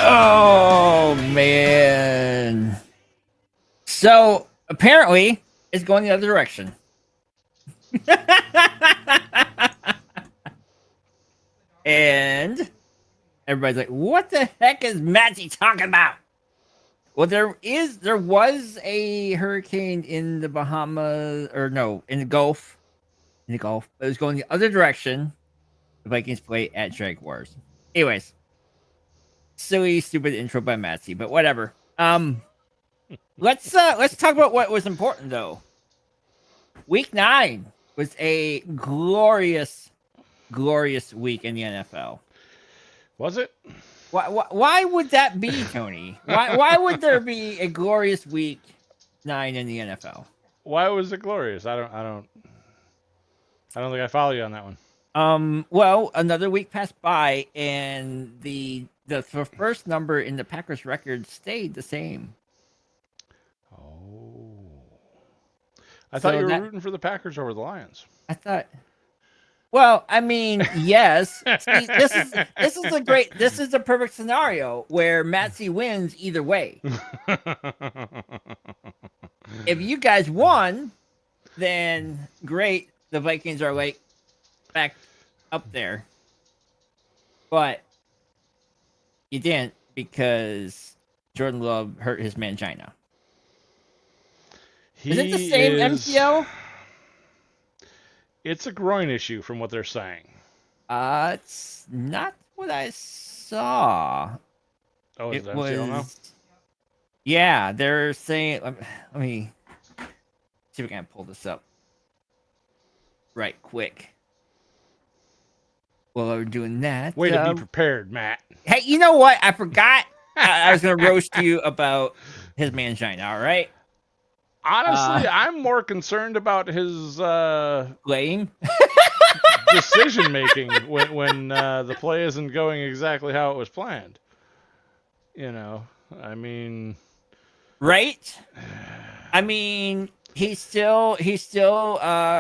Oh man. So apparently it's going the other direction. And everybody's like, what the heck is Matty talking about? Well, there was a hurricane in the Bahamas, or no, in the Gulf. In the Gulf. But it was going the other direction. The Vikings play at Jaguars. Anyways, silly, stupid intro by Matty, but whatever. Let's talk about what was important though. Week 9 was a glorious week in the NFL. Was it? Why would that be, Tony? Why would there be a glorious week 9 in the NFL? Why was it glorious? I don't think I follow you on that one. Well, another week passed by, and the first number in the Packers record stayed the same. Oh. I thought you were rooting for the Packers over the Lions. I thought. Well, I mean, yes. See, this is a perfect scenario where Matsy wins either way. If you guys won, then great. The Vikings are like back up there. But you didn't because Jordan Love hurt his mangina. Is it the same MCL? It's a groin issue from what they're saying. It's not what I saw. Oh, is it MCL now? Yeah, they're saying. Let me see if we can pull this up right quick. While we're doing that, way to be prepared, Matt. Hey, you know what? I forgot. I was going to roast you about his mangina. All right. Honestly, I'm more concerned about his blame decision making when the play isn't going exactly how it was planned. You know, I mean, right? I mean, he's still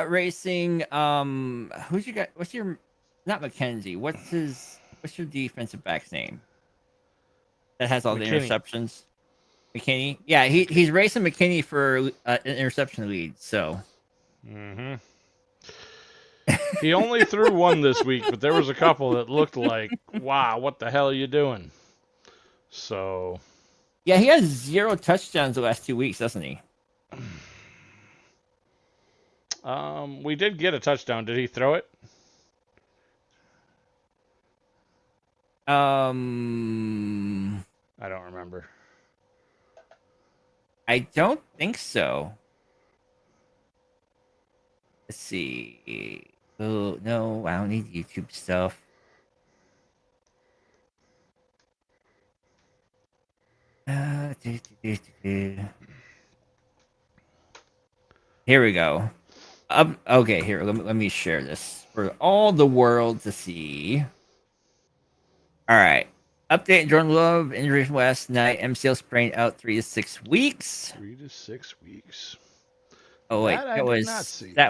racing. Who's you got? What's your not McKenzie? What's your defensive back's name? That has all the interceptions. McKinney, yeah, he's racing McKinney for an interception lead. So, he only threw one this week, but there was a couple that looked like, wow, what the hell are you doing? So, yeah, he has 0 touchdowns the last 2 weeks, doesn't he? We did get a touchdown. Did he throw it? I don't remember. I don't think so. Let's see. Oh, no, I don't need YouTube stuff. Here we go. Okay, here, let me share this for all the world to see. All right. Update: Jordan Love injury from last night. MCL sprain out 3 to 6 weeks. 3 to 6 weeks. Oh wait, that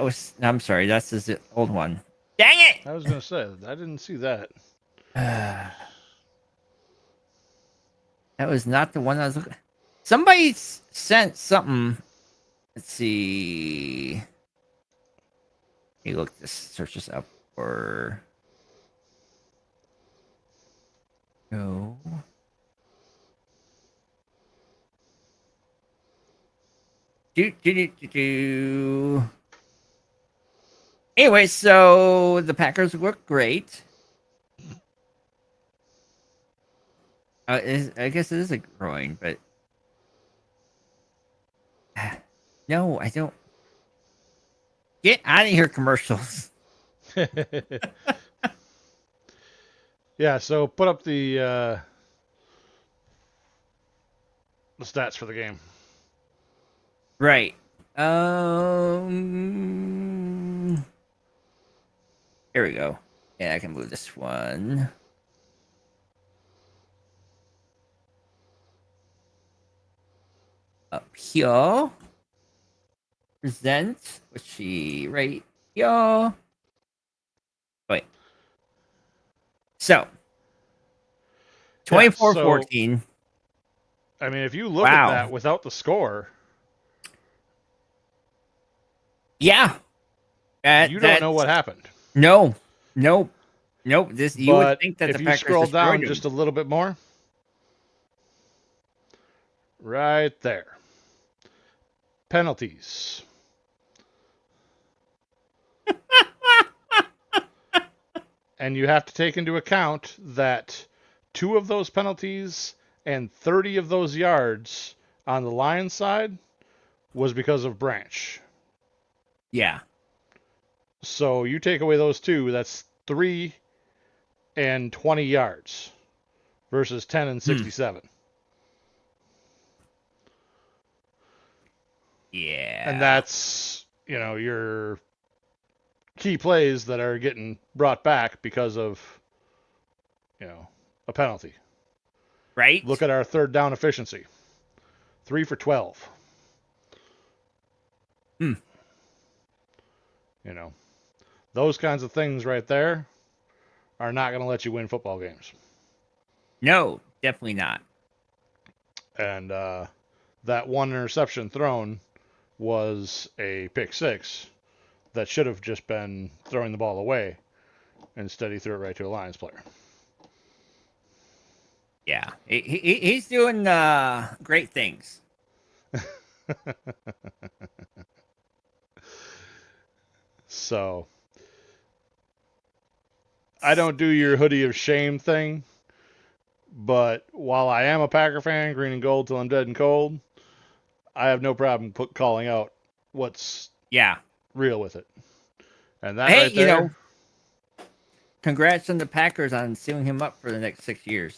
was. I'm sorry, that's the old one. Dang it! I was gonna say I didn't see that. That was not the one I was looking. Somebody sent something. Let's see. Hey, look, search this up for. No. Anyway, so the Packers look great. I guess it is a groin, but no, I don't. Get out of here, commercials. Yeah, so put up the stats for the game. Right. Here we go. Yeah, I can move this one. Up here. Present. What's she right here? Wait. So. Yeah, 24-14. I mean, if you look at Wow. that without the score, Yeah. you don't know That's what happened. no, nope, nope. This you would But think that the if you Packers scroll destroyed down them. just a little bit more, right there, penalties. And you have to take into account that 2 of those penalties and 30 of those yards on the Lions side was because of Branch. Yeah. So you take away those 2, that's 3 and 20 yards versus 10 and 67. And Yeah. that's, your key plays that are getting brought back because of, a penalty. Right? Look at our third down efficiency. 3 for 12. Hmm. You know, those kinds of things right there are not going to let you win football games. No, definitely not. And that one interception thrown was a pick six that should have just been throwing the ball away. Instead, he threw it right to a Lions player. Yeah. He's doing great things. So, I don't do your hoodie of shame thing, but while I am a Packer fan, green and gold till I'm dead and cold, I have no problem calling out what's Yeah. real with it. And that Hey, right there, congrats on the Packers on sealing him up for the next 6 years.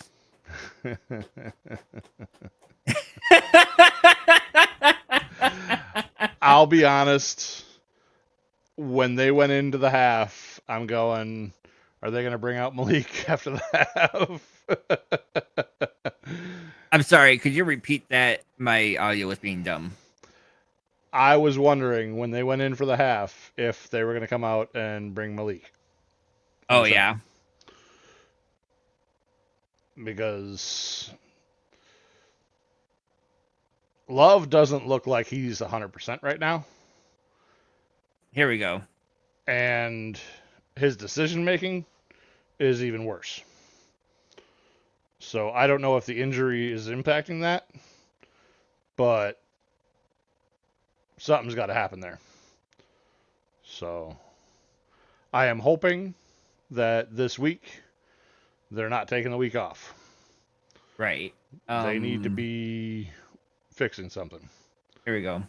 I'll be honest, when they went into the half, I'm going, are they going to bring out Malik after the half? I'm sorry, could you repeat that? My audio was being dumb. I was wondering when they went in for the half if they were going to come out and bring Malik. Oh, yeah. Because Love doesn't look like he's 100% right now. Here we go. And his decision making is even worse. So I don't know if the injury is impacting that, but something's got to happen there. So I am hoping that this week they're not taking the week off. Right. They need to be fixing something. Here we go.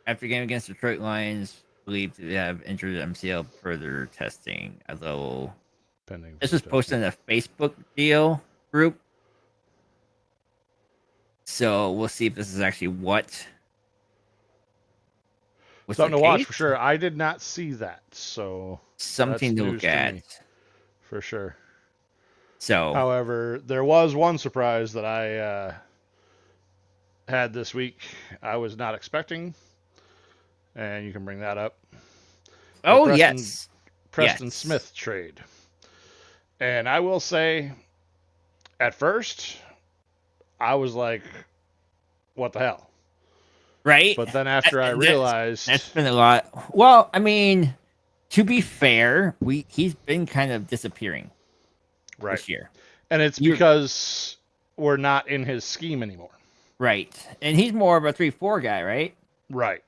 After game against Detroit Lions, believed to have injured MCL, further testing. Although Pending. this was posted in a Facebook deal group, so we'll see if this is actually what. Something to watch for sure. I did not see that, so something that's to news look at. me, for sure. So, however, there was one surprise that I had this week. I was not expecting, and you can bring that up. oh Preston, yes, Preston yes. Smith trade, and I will say, at first, I was like, "What the hell?" Right. But then after I realized that's been a lot. Well, I mean, to be fair, he's been kind of disappearing this year. And it's because we're not in his scheme anymore. Right. And he's more of a 3-4 guy, right? Right.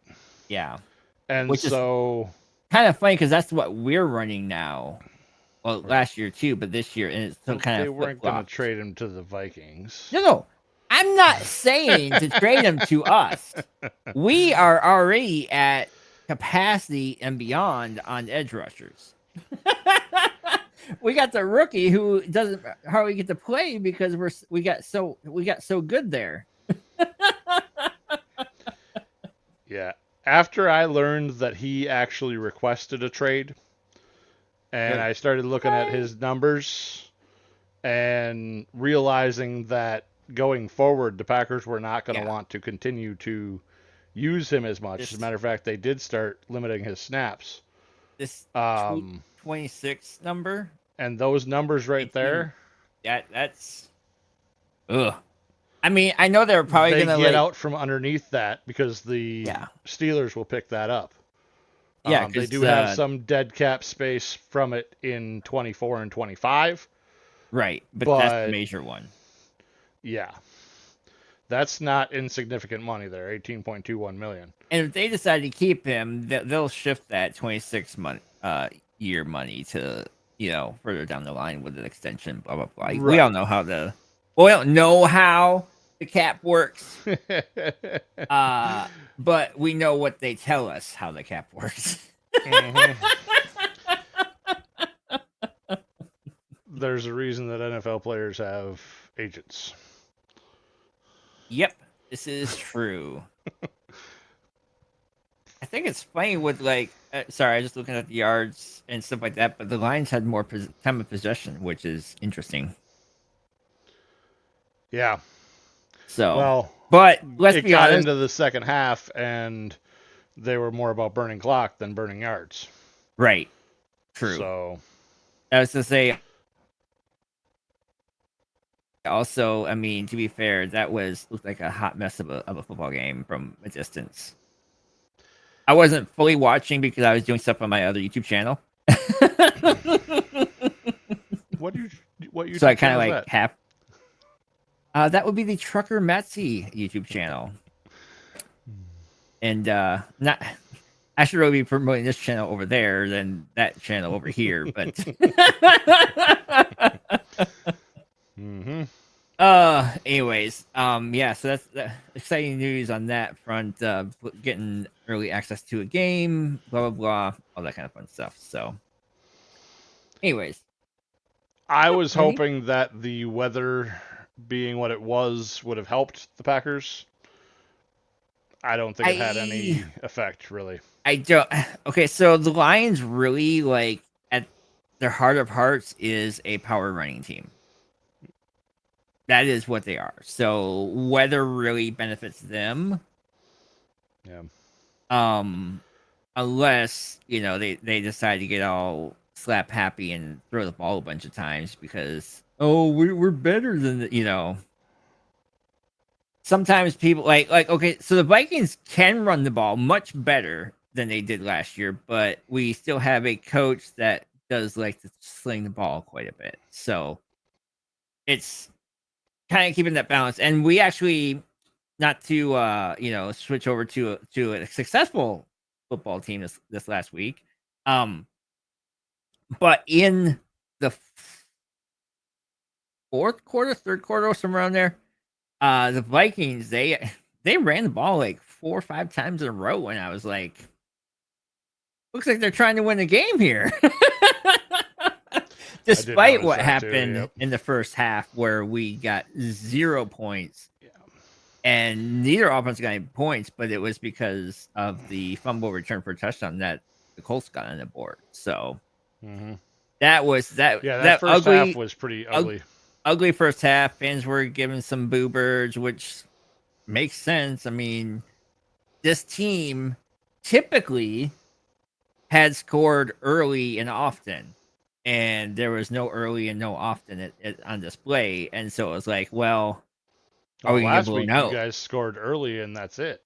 Yeah. And which so is kind of funny because that's what we're running now. Well, last year too, but this year, and it's still kind of they weren't going to trade him to the Vikings. No. I'm not saying to trade him to us. We are already at capacity and beyond on edge rushers. We got the rookie who doesn't hardly get to play because we got so good there. Yeah. After I learned that he actually requested a trade, and I started looking at his numbers and realizing that going forward, the Packers were not going to want to continue to use him as much. As a matter of fact, they did start limiting his snaps. This 26 number. And those numbers right 18, there, that's ugh. I mean, I know they're probably they gonna get like out from underneath that because the yeah. Steelers will pick that up. Yeah, They because do have some dead cap space from it in 24 and 25, right, but that's the but major one. yeah, that's not insignificant money there, 18.21 million. And if they decide to keep him, they'll shift that year money to further down the line with an extension. Blah blah blah. We all Right. know how we don't know how the cap works. Uh, but we know what they tell us how the cap works. hmm There's a reason that NFL players have agents. Yep, this is true. I think it's funny with like, sorry, I was just looking at the yards and stuff like that, but the Lions had more time of possession, which is interesting. Yeah. So, Well, but let's it be got honest, into the second half, and they were more about burning clock than burning yards. right? True. So, I was to say, also, I mean, to be fair, that looked like a hot mess of a football game from a distance. I wasn't fully watching because I was doing stuff on my other YouTube channel. what you what So I YouTube kind of channel is like that? half. That would be the Trucker Metsy YouTube channel, and not. I should really be promoting this channel over there than that channel over here, but Mm-hmm. anyways, yeah, so that's exciting news on that front. Getting early access to a game, blah blah blah, all that kind of fun stuff. So, anyways, I yep, was Vinny. hoping that the weather being what it was would have helped the Packers. I don't think it had I any effect, really. I don't. Okay, so the Lions really like at their heart of hearts is a power running team. That is what they are. So weather really benefits them. Yeah. Um, unless they decide to get all slap happy and throw the ball a bunch of times because we're better than sometimes people like okay, so the Vikings can run the ball much better than they did last year, but we still have a coach that does like to sling the ball quite a bit. So it's kind of keeping that balance. And we actually, not to switch over to a successful football team this last week. But in the fourth quarter, third quarter, or somewhere around there, the Vikings they ran the ball like 4 or 5 times in a row, and I was like, looks like they're trying to win the game here. I did Despite notice what that too. happened Yep. in the first half, where we got 0 points Yeah. and neither offense got any points, but it was because of the fumble return for a touchdown that the Colts got on the board. So hmm that was that Yeah, that that first half ugly was pretty ug- ugly. ugly first half. Fans were giving some boo birds, which makes sense. I mean, this team typically had scored early and often, and there was no early and no often on display. And so it was like, well, are Well, we gonna get last blown week you out? guys scored early and that's it.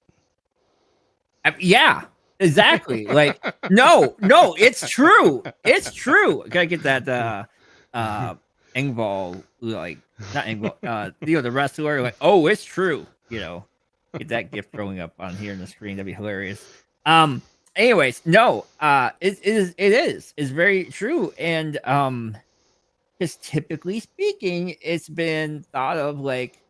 Yeah, exactly. Like, no, no, it's true. It's true. Gotta get that Engvall, like not Engvall, the wrestler, like, oh, it's true. Get that gift throwing up on here on the screen. That'd be hilarious. Um, anyways, no, it is. It's very true. And because typically speaking, it's been thought of like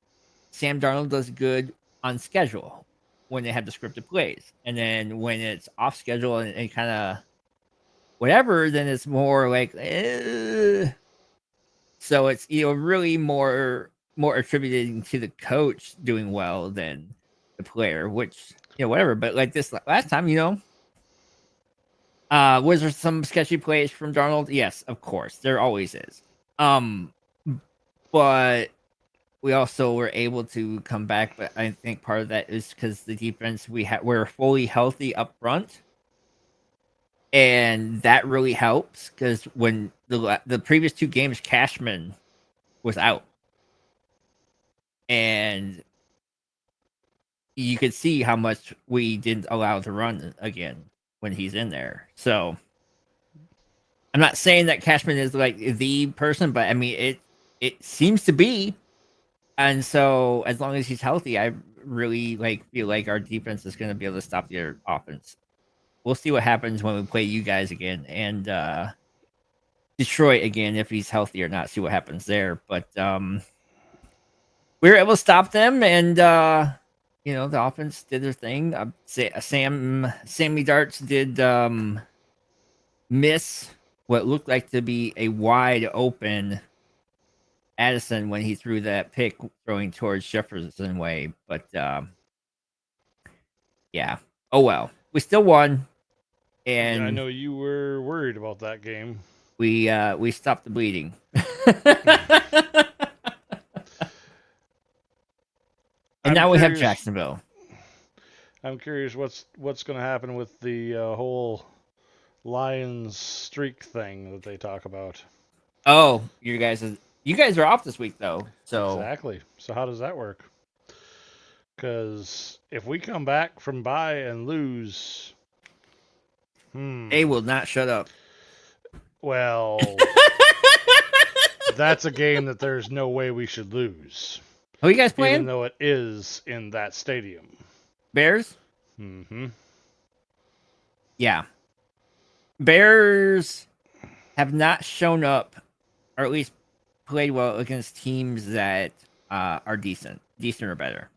Sam Darnold does good on schedule when they have the scripted plays, and then when it's off schedule and kind of whatever, then it's more like. So it's really more attributing to the coach doing well than the player, which whatever. But like this last time, was there some sketchy plays from Darnold? Yes, of course, there always is. Um, but we also were able to come back, but I think part of that is because the defense we're fully healthy up front, and that really helps because when the previous 2 games, Cashman was out, and you could see how much we didn't allow to run again when he's in there. So I'm not saying that Cashman is like the person, but I mean it seems to be. And so as long as he's healthy, I really feel like our defense is going to be able to stop their offense. We'll see what happens when we play you guys again and Detroit again if he's healthy or not. See what happens there. But we were able to stop them, and the offense did their thing. Sammy Darts did miss what looked like to be a wide open Addison when he threw that pick throwing towards Jefferson way. But yeah. Oh well. We still won. And I know you were worried about that game. We stopped the bleeding. And now we have Jacksonville. I'm curious what's going to happen with the whole Lions streak thing that they talk about. Oh, you guys are off this week though. So exactly. So how does that work? Because if we come back from bye and lose, they will not shut up. Well, that's a game that there's no way we should lose. Who are you guys playing? Even though it is in that stadium. Bears? Mm-hmm. Yeah. Bears have not shown up, or at least played well against teams that are decent or better.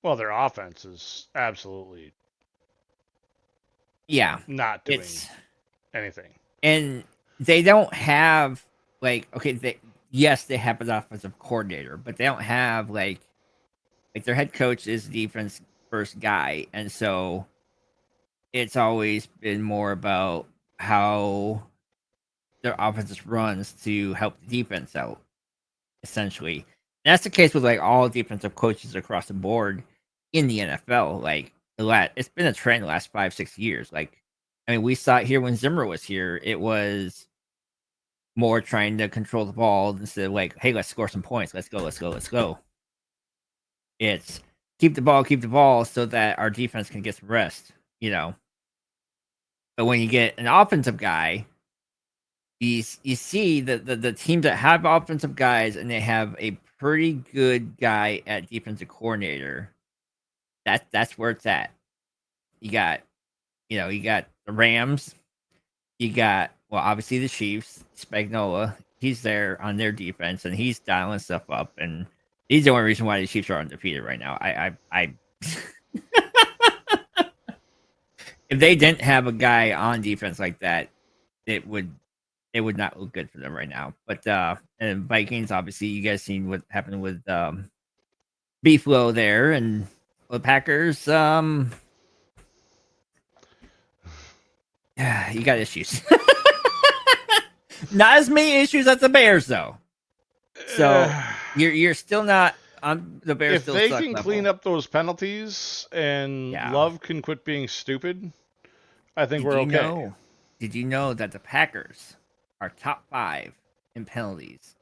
Well, their offense is absolutely not doing anything. And they don't have they have an offensive coordinator, but they don't have like their head coach is defense first guy, and so it's always been more about how their offense runs to help the defense out, essentially. And that's the case with all defensive coaches across the board in the NFL. It's been a trend the last 5-6 years. We saw it here when Zimmer was here. It was more trying to control the ball instead of hey, let's score some points. Let's go. It's keep the ball so that our defense can get some rest, But when you get an offensive guy, you see the teams that have offensive guys and they have a pretty good guy at defensive coordinator, that's where it's at. You got the Rams, you got obviously the Chiefs, Spagnuolo, he's there on their defense and he's dialing stuff up, and he's the only reason why the Chiefs are undefeated right now. I if they didn't have a guy on defense like that, it would not look good for them right now. But and Vikings, obviously, you guys seen what happened with Beeflo there, and the Packers. Yeah, you got issues. Not as many issues as the Bears, though. So you're still not on the Bears. If still they suck can level. clean up those penalties and Love can quit being stupid, I think we're okay. Did you know that the Packers are top 5 in penalties?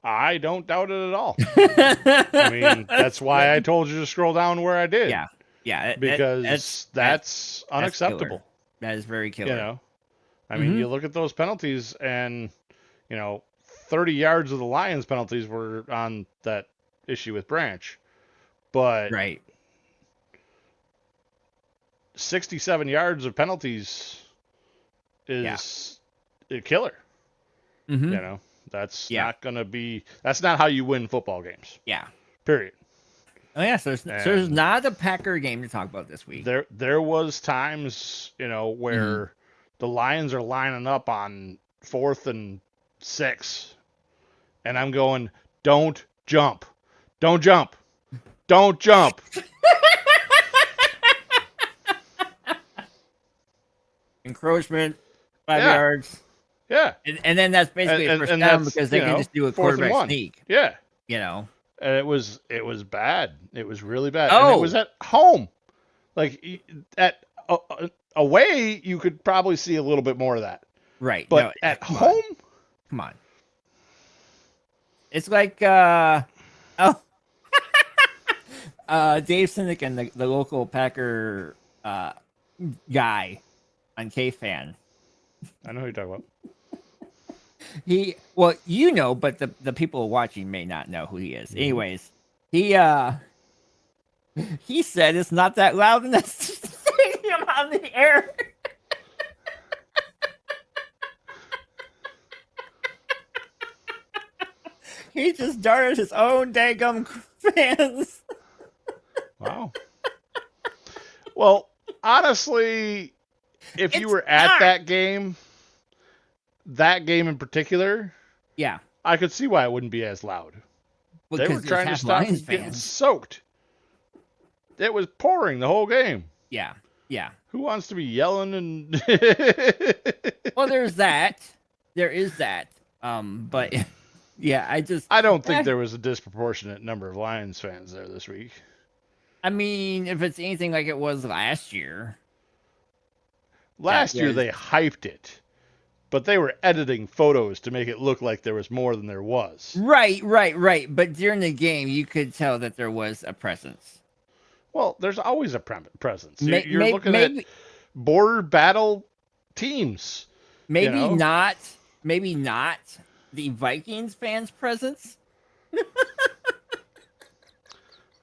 I don't doubt it at all. I mean, that's why I told you to scroll down where I did. Yeah, because that's unacceptable. That is very killer. I mean, you look at those penalties, and 30 yards of the Lions penalties were on that issue with Branch, but 67 yards of penalties is a killer. Mm-hmm. That's not gonna be. That's not how you win football games. Yeah. Period. Oh yeah, so there's not a Packer game to talk about this week. There was times where the Lions are lining up on 4th and 6, and I'm going, don't jump, don't jump, don't jump. Encroachment, 5 yards. Yeah. And then that's basically a first down because they can just do a quarterback sneak. Yeah. And it was bad. It was really bad. Oh. And it was at home. At away, you could probably see a little bit more of that. Right. No, But at come on. home, Come on. It's like oh Dave Sinekin, the local Packer guy on K-Fan. I know who you're talking about. Well, you know, but the people watching may not know who he is. Mhm. Anyways, he said it's not that loud in the stadium on the air. He just darted his own daggum fans. Wow. Well, honestly, if you It's were at not. that game in particular, Yeah, I could see why it wouldn't be as loud. They were because there's trying to half stop Lions from getting fans. soaked. It was pouring the whole game. Yeah, yeah. Who wants to be yelling and Well, there's that. There is that. But yeah, I don't think there was a disproportionate number of Lions fans there this week. I mean, if it's anything like it was last year. Last year they hyped it, but they were editing photos to make it look like there was more than there was. Right. But during the game, you could tell that there was a presence. Well, there's always a presence. You're looking at border battle teams. Maybe not. Maybe not the Vikings fans' presence.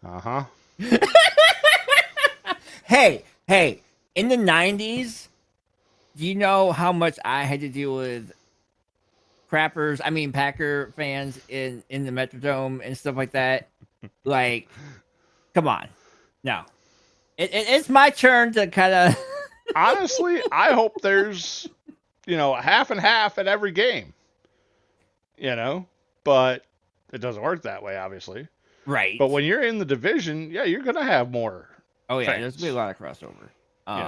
Uh-huh. Hey. In the 90s, do you know how much I had to deal with Packer fans in the Metrodome and stuff like that? Like, come on. No. It's my turn to kind of... Honestly, I hope there's, half and half at every game. But it doesn't work that way, obviously. Right. But when you're in the division, yeah, you're going to have more Oh, yeah, fans. there's going to be a lot of crossover.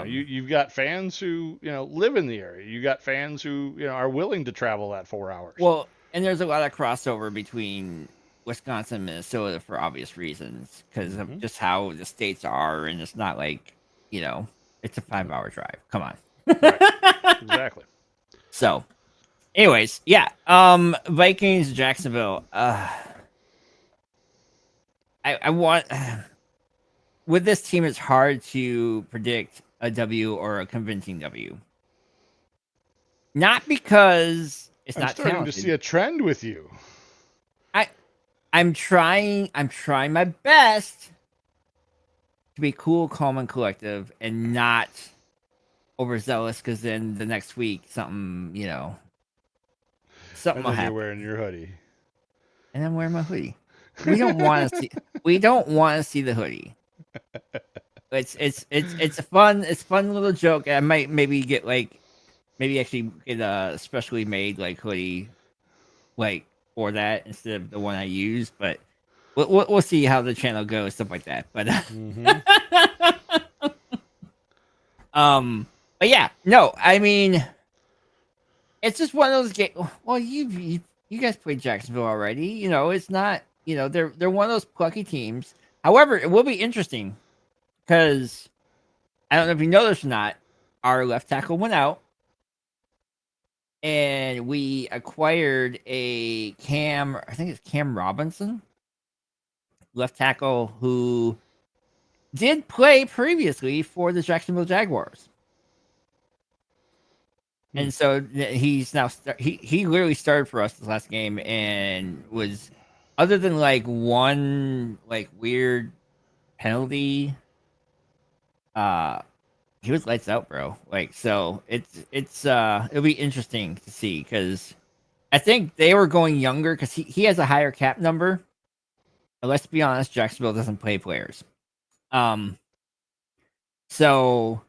You've got fans who, live in the area. You got fans who, are willing to travel that 4 hours. Well, and there's a lot of crossover between Wisconsin and Minnesota for obvious reasons because of just how the states are, and it's not like, it's a 5-hour drive. Come on. Right. Exactly. So, anyways, yeah. Vikings, Jacksonville. I want with this team, it's hard to predict a W or a convincing W. Not because it's I'm not starting talented. to see a trend with you. I'm trying my best to be cool, calm, and collective, and not overzealous. Because then the next week, something And will then happen. you're wearing your hoodie. And I'm wearing my hoodie. We don't want to see. We don't want to see the hoodie. It's a fun little joke. I might maybe actually get a specially made hoodie, for that instead of the one I use. But we'll see how the channel goes, stuff like that. But but yeah, no, I mean, it's just one of those games. Well, you guys played Jacksonville already. It's not. They're one of those plucky teams. However, it will be interesting because I don't know if you know this or not. Our left tackle went out, and we acquired a Cam. I think it's Cam Robinson, left tackle, who did play previously for the Jacksonville Jaguars. And so he's now he literally started for us this last game and was, other than one weird penalty, he was lights out, bro. So it'll be interesting to see because I think they were going younger because he has a higher cap number. And let's be honest, Jacksonville doesn't play players. So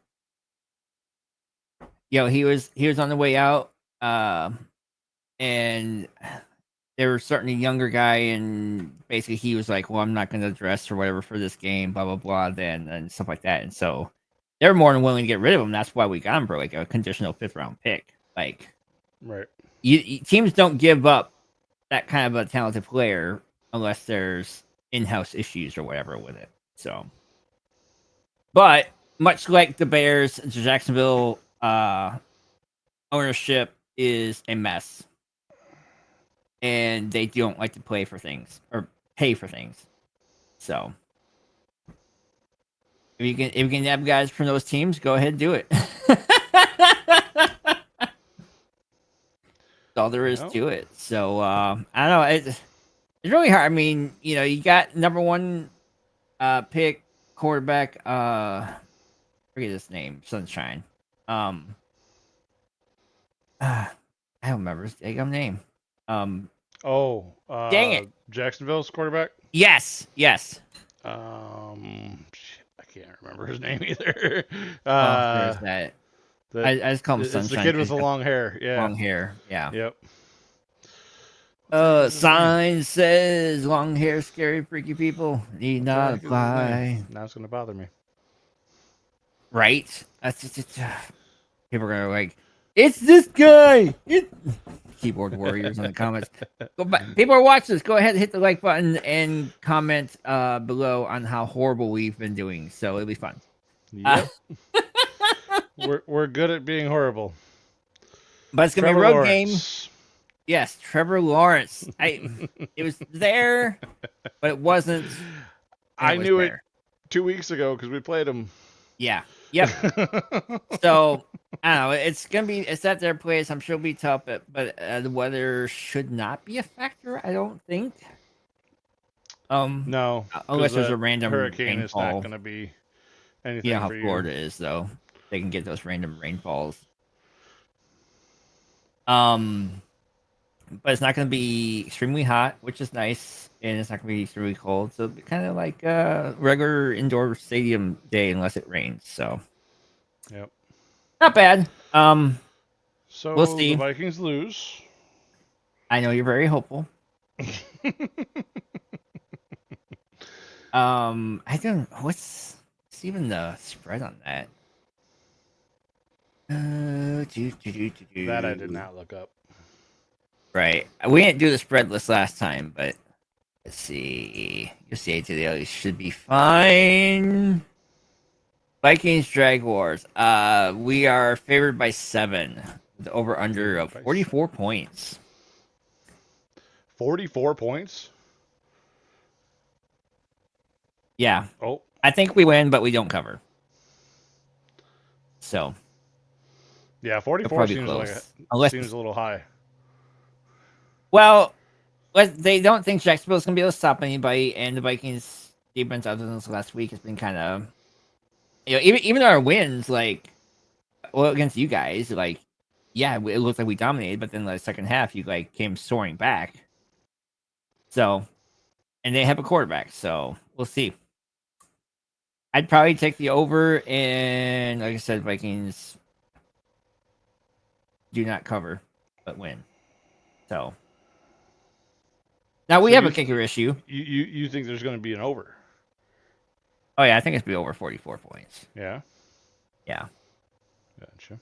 he was on the way out, and they were starting a younger guy, and basically he was like, "Well, I'm not going to dress or whatever for this game, blah blah blah," then and stuff like that, and so they were more than willing to get rid of him. That's why we got him for a conditional 5th round pick. Right. Teams don't give up that kind of a talented player unless there's in-house issues or whatever with it. So, but much like the Bears, Jacksonville ownership is a mess, and they don't like to play for things or pay for things. So if you can have guys from those teams, go ahead and do it. That's all there is Yep. to it. So I don't know. It's really hard. I mean, you got number one pick quarterback. Forget his name. Sunshine. I don't remember his damn name. Um, Oh, dang it. Jacksonville's quarterback. Yes. Shit, I can't remember his name either. Oh, there's that. The I just call him it's the Sunshine kid with because the he's got long hair. Yeah. long hair. Yeah. Yep. What the heck is his name? Sign says long hair, scary, freaky people need What the not heck is his apply. name? Now it's gonna bother me. Right? That's just, people are gonna like, it's this guy. Keyboard warriors in the comments. Go back. People are watching this. Go ahead and hit the like button and comment below on how horrible we've been doing. So it'll be fun. Yep. We're good at being horrible. But it's gonna Trevor be a road game. Lawrence. Yes, Trevor Lawrence. It was there, but it wasn't. I knew it 2 weeks ago because we played him. Yeah. Yep. So I don't know. It's at their place. I'm sure it'll be tough, but the weather should not be a factor. I don't think. No, Unless there's a random hurricane is not rainfall. going to be You anything know how for you. Florida is, though. They can get those random rainfalls. But it's not going to be extremely hot, which is nice, and it's not going to be extremely cold. So it'll be kind of like a regular indoor stadium day, unless it rains. So, Yep. not bad. So we'll see. The Vikings lose. I know you're very hopeful. I don't. What's even the spread on that? That I did not look up. Right. We didn't do the spread list last time, but let's see. UCA to the O's should be fine. Vikings Jaguars. We are favored by 7. The over under of 44 points. 44 points? Yeah. Oh. I think we win, but we don't cover. So. Yeah, 44 seems a little high. Well, they don't think Jacksonville's going to be able to stop anybody, and the Vikings defense, other than this last week, has been kind of, even our wins, against you guys, yeah, it looked like we dominated, but then the second half, you came soaring back. So, and they have a quarterback, so we'll see. I'd probably take the over, and like I said, Vikings do not cover, but win. So. Now we have a kicker issue. You think there's going to be an over? Oh yeah, I think it's be over 44 points. Yeah. Yeah. Gotcha.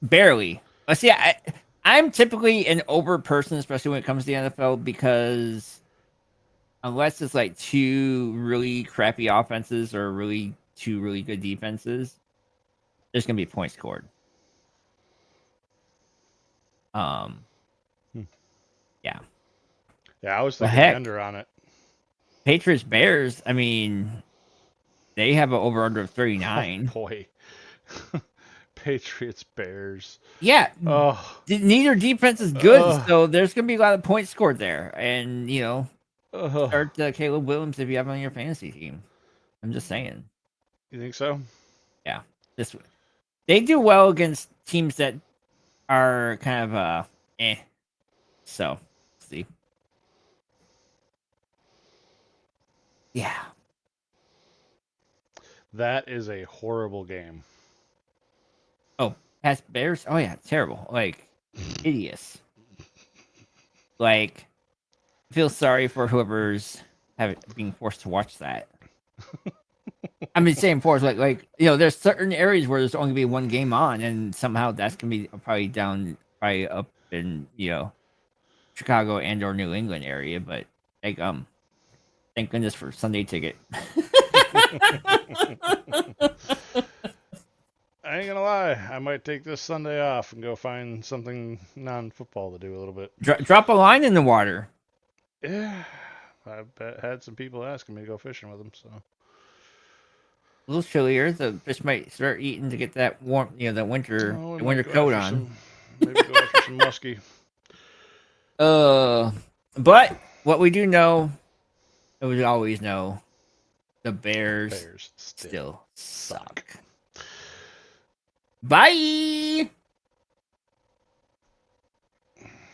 Barely. See, I'm typically an over person, especially when it comes to the NFL, because unless it's like two really crappy offenses or two really good defenses, there's gonna be points scored. Yeah. Yeah, I was thinking under on it. Patriots Bears, I mean, they have an over under of 39. Oh, boy. Patriots Bears. Yeah. Oh. Neither defense is good, so there's going to be a lot of points scored there. And, start Caleb Williams if you have him on your fantasy team. I'm just saying. You think so? Yeah. They do well against teams that are kind of So, see. Yeah. That is a horrible game. Oh, Pats Bears? Oh, yeah, terrible. Hideous. I feel sorry for whoever's being forced to watch that. I mean, same force. There's certain areas where there's only going to be one game on, and somehow that's going to be probably up in, Chicago and or New England area, but thank goodness for Sunday ticket. I ain't gonna lie. I might take this Sunday off and go find something non-football to do a little bit. Drop a line in the water. Yeah, I've had some people asking me to go fishing with them. So A little chillier, the fish might start eating to get that warm, the winter, we the might winter go coat after on. maybe go after some muskie. But what we do know, and we always know, the Bears Bears still suck. suck. Bye.